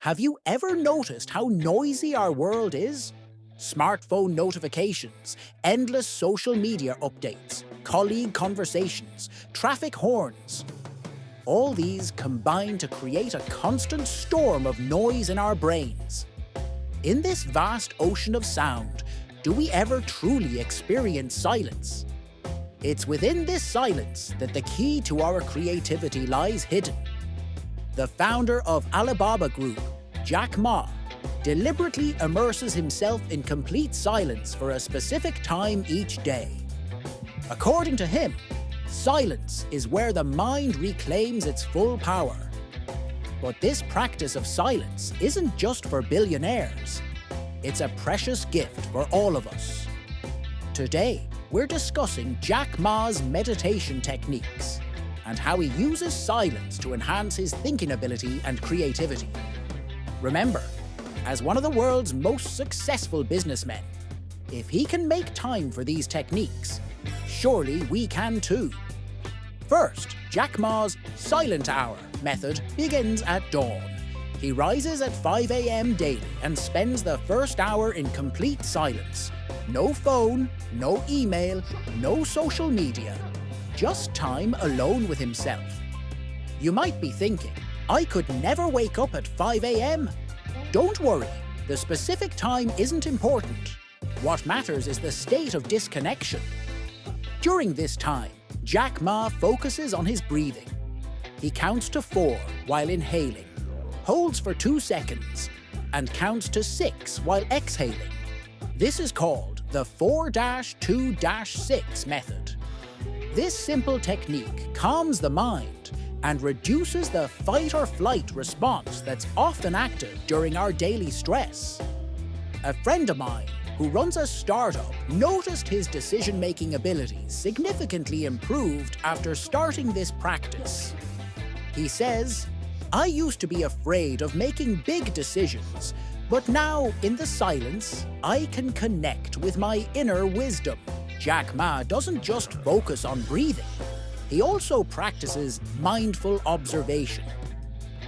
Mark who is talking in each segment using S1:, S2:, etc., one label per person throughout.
S1: Have you ever noticed how noisy our world is? Smartphone notifications, endless social media updates, colleague conversations, traffic horns. All these combine to create a constant storm of noise in our brains. In this vast ocean of sound, do we ever truly experience silence? It's within this silence that the key to our creativity lies hidden. The founder of Alibaba Group, Jack Ma, deliberately immerses himself in complete silence for a specific time each day. According to him, silence is where the mind reclaims its full power. But this practice of silence isn't just for billionaires. It's a precious gift for all of us. Today, we're discussing Jack Ma's meditation techniques and how he uses silence to enhance his thinking ability and creativity. Remember, as one of the world's most successful businessmen, if he can make time for these techniques, surely we can too. First, Jack Ma's silent hour method begins at dawn. He rises at 5 a.m. daily and spends the first hour in complete silence. No phone, no email, no social media, just time alone with himself. You might be thinking, I could never wake up at 5 a.m. Don't worry, the specific time isn't important. What matters is the state of disconnection. During this time, Jack Ma focuses on his breathing. He counts to 4 while inhaling, holds for 2 seconds, and counts to 6 while exhaling. This is called the 4-2-6 method. This simple technique calms the mind and reduces the fight-or-flight response that's often active during our daily stress. A friend of mine who runs a startup noticed his decision-making abilities significantly improved after starting this practice. He says, I used to be afraid of making big decisions, but now, in the silence, I can connect with my inner wisdom. Jack Ma doesn't just focus on breathing. He also practices mindful observation.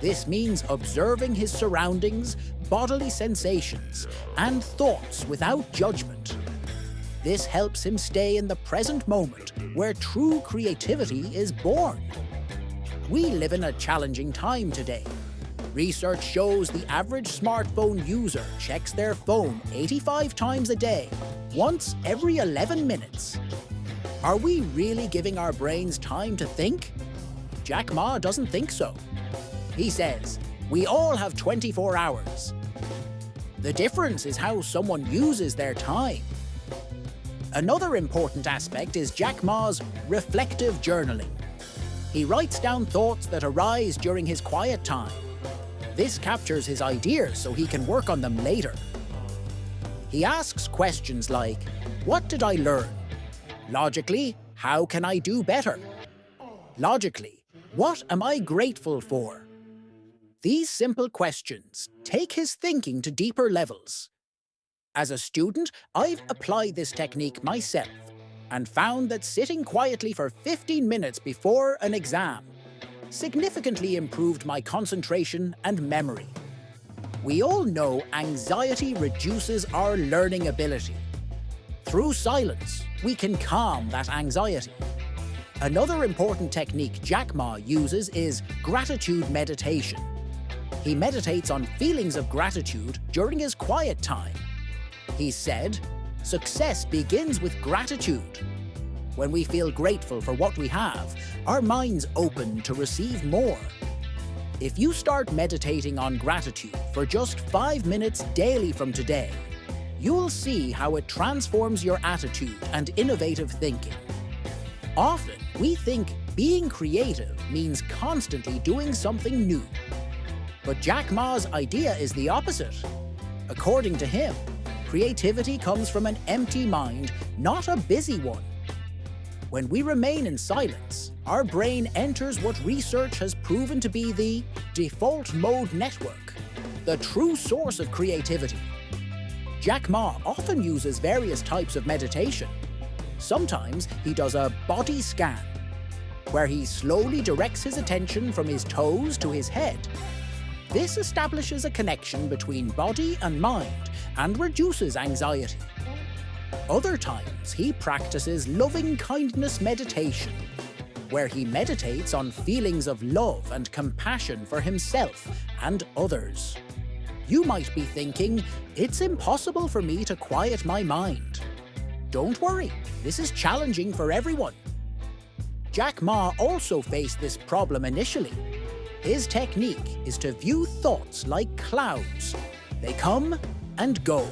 S1: This means observing his surroundings, bodily sensations, and thoughts without judgment. This helps him stay in the present moment where true creativity is born. We live in a challenging time today. Research shows the average smartphone user checks their phone 85 times a day, once every 11 minutes. Are we really giving our brains time to think? Jack Ma doesn't think so. He says, we all have 24 hours. The difference is how someone uses their time. Another important aspect is Jack Ma's reflective journaling. He writes down thoughts that arise during his quiet time. This captures his ideas so he can work on them later. He asks questions like, what did I learn? Logically, how can I do better? Logically, what am I grateful for? These simple questions take his thinking to deeper levels. As a student, I've applied this technique myself and found that sitting quietly for 15 minutes before an exam significantly improved my concentration and memory. We all know anxiety reduces our learning ability. Through silence, we can calm that anxiety. Another important technique Jack Ma uses is gratitude meditation. He meditates on feelings of gratitude during his quiet time. He said, success begins with gratitude. When we feel grateful for what we have, our minds open to receive more. If you start meditating on gratitude for just 5 minutes daily from today, you'll see how it transforms your attitude and innovative thinking. Often, we think being creative means constantly doing something new. But Jack Ma's idea is the opposite. According to him, creativity comes from an empty mind, not a busy one. When we remain in silence, our brain enters what research has proven to be the default mode network, the true source of creativity. Jack Ma often uses various types of meditation. Sometimes he does a body scan, where he slowly directs his attention from his toes to his head. This establishes a connection between body and mind and reduces anxiety. Other times, he practices loving-kindness meditation, where he meditates on feelings of love and compassion for himself and others. You might be thinking, it's impossible for me to quiet my mind. Don't worry, this is challenging for everyone. Jack Ma also faced this problem initially. His technique is to view thoughts like clouds. They come and go.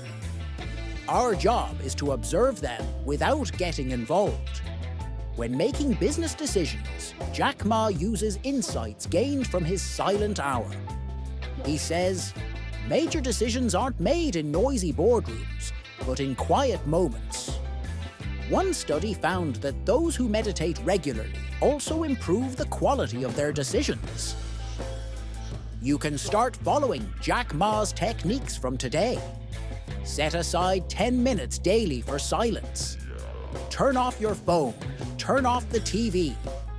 S1: Our job is to observe them without getting involved. When making business decisions, Jack Ma uses insights gained from his silent hour. He says, major decisions aren't made in noisy boardrooms, but in quiet moments. One study found that those who meditate regularly also improve the quality of their decisions. You can start following Jack Ma's techniques from today. Set aside 10 minutes daily for silence. Turn off your phone, turn off the TV.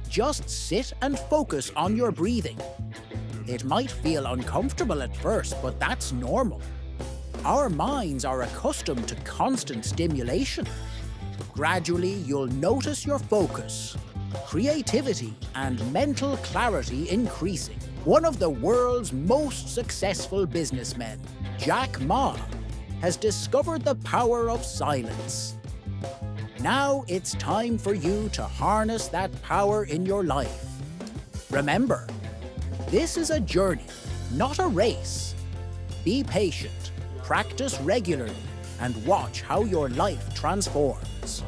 S1: Just sit and focus on your breathing. It might feel uncomfortable at first, but that's normal. Our minds are accustomed to constant stimulation. Gradually, you'll notice your focus, creativity, and mental clarity increasing. One of the world's most successful businessmen, Jack Ma, has discovered the power of silence. Now it's time for you to harness that power in your life. Remember, this is a journey, not a race. Be patient, practice regularly, and watch how your life transforms.